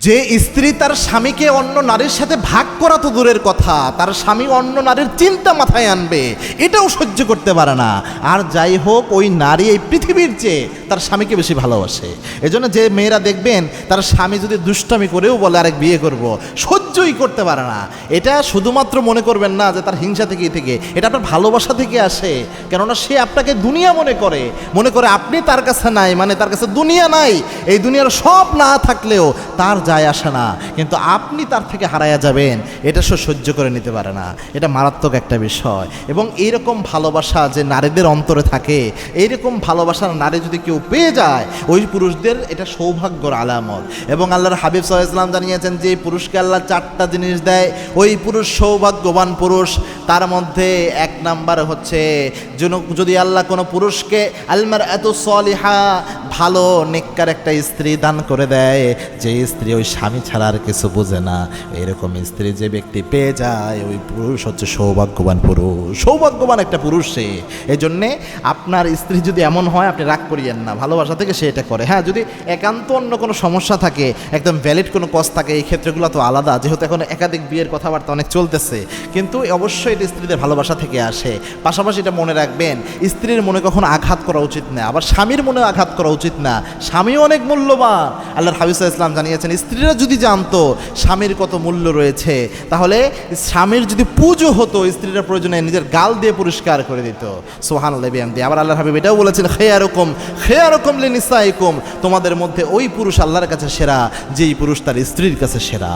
যে স্ত্রী তার স্বামীকে অন্য নারীর সাথে ভাগ করা তো দূরের কথা, তার স্বামী অন্য নারীর চিন্তা মাথায় আনবে এটাও সহ্য করতে পারে না। আর যাই হোক, ওই নারী এই পৃথিবীর চেয়ে তার স্বামীকে বেশি ভালোবাসে। এজন্য যে মেয়েরা দেখবেন তার স্বামী যদি দুষ্টামি করেও বলে আরেক বিয়ে করব, সহ্যই করতে পারে না। এটা শুধুমাত্র মনে করবেন না যে তার হিংসা থেকে, এটা আপনার ভালোবাসা থেকে আসে। কেননা সে আপনাকে দুনিয়া মনে করে আপনি তার কাছে নাই, মানে তার কাছে দুনিয়া নাই। এই দুনিয়ার সব না থাকলেও তার যায় আসে না, কিন্তু আপনি তার থেকে হারায়া যাবেন এটা সে সহ্য করে নিতে পারে না। এটা মারাত্মক একটা বিষয়। এবং এইরকম ভালোবাসা যে নারীদের অন্তরে থাকে, এইরকম ভালোবাসার নারী যদি কেউ পেয়ে যায়, ওই পুরুষদের এটা সৌভাগ্যর আলামত। এবং আল্লাহর হাবিব সাল্লাল্লাহু আলাইহি ওয়াসাল্লাম জানিয়েছেন যে পুরুষকে আল্লাহ 4টা জিনিস দেয়, ওই পুরুষ সৌভাগ্যবান পুরুষ। তার মধ্যে 1 নাম্বার হচ্ছে, যদি আল্লাহ কোনো পুরুষকে আলমারআতু সলিহা, ভালো নেককার একটা স্ত্রী দান করে দেয়, যে স্ত্রী ওই স্বামী ছাড়া আর কিছু বোঝে না, এরকম স্ত্রী যে ব্যক্তি পেয়ে যায়, ওই পুরুষ হচ্ছে সৌভাগ্যবান পুরুষ, সৌভাগ্যবান একটা পুরুষ সে। এই জন্যে আপনার স্ত্রী যদি এমন হয়, আপনি রাগ করিয়েন না, ভালোবাসা থেকে সে এটা করে। হ্যাঁ, যদি একান্ত অন্য কোনো সমস্যা থাকে, একদম ভ্যালিড কোনো কজ থাকে, এই ক্ষেত্রগুলো তো আলাদা, যেহেতু এখন একাধিক বিয়ের কথাবার্তা অনেক চলতেছে। কিন্তু অবশ্যই এটা স্ত্রীদের ভালোবাসা থেকে আসে। পাশাপাশি এটা মনে রাখবেন, স্ত্রীর মনে কখনো আঘাত করা উচিত না, আবার স্বামীর মনে আঘাত করা উচিত না। স্বামীও অনেক মূল্যবান। আল্লাহর হাবিব সাল্লাল্লাহু আলাইহি ওয়াসাল্লাম জানিয়েছেন, স্ত্রীরা যদি জানতো স্বামীর কত মূল্য রয়েছে, তাহলে স্বামীর যদি পুজো হতো, স্ত্রীরা প্রয়োজনে নিজের গাল দিয়ে পরিষ্কার করে দিত। সুবহানাল্লাহি বিহামদিহি। আবার আল্লাহর হাবিব এটাও বলেছেন, খেয়ারুকুম লিনিসাইকুম, তোমাদের মধ্যে ওই পুরুষ আল্লাহর কাছে সেরা যেই পুরুষ তার স্ত্রীর কাছে সেরা।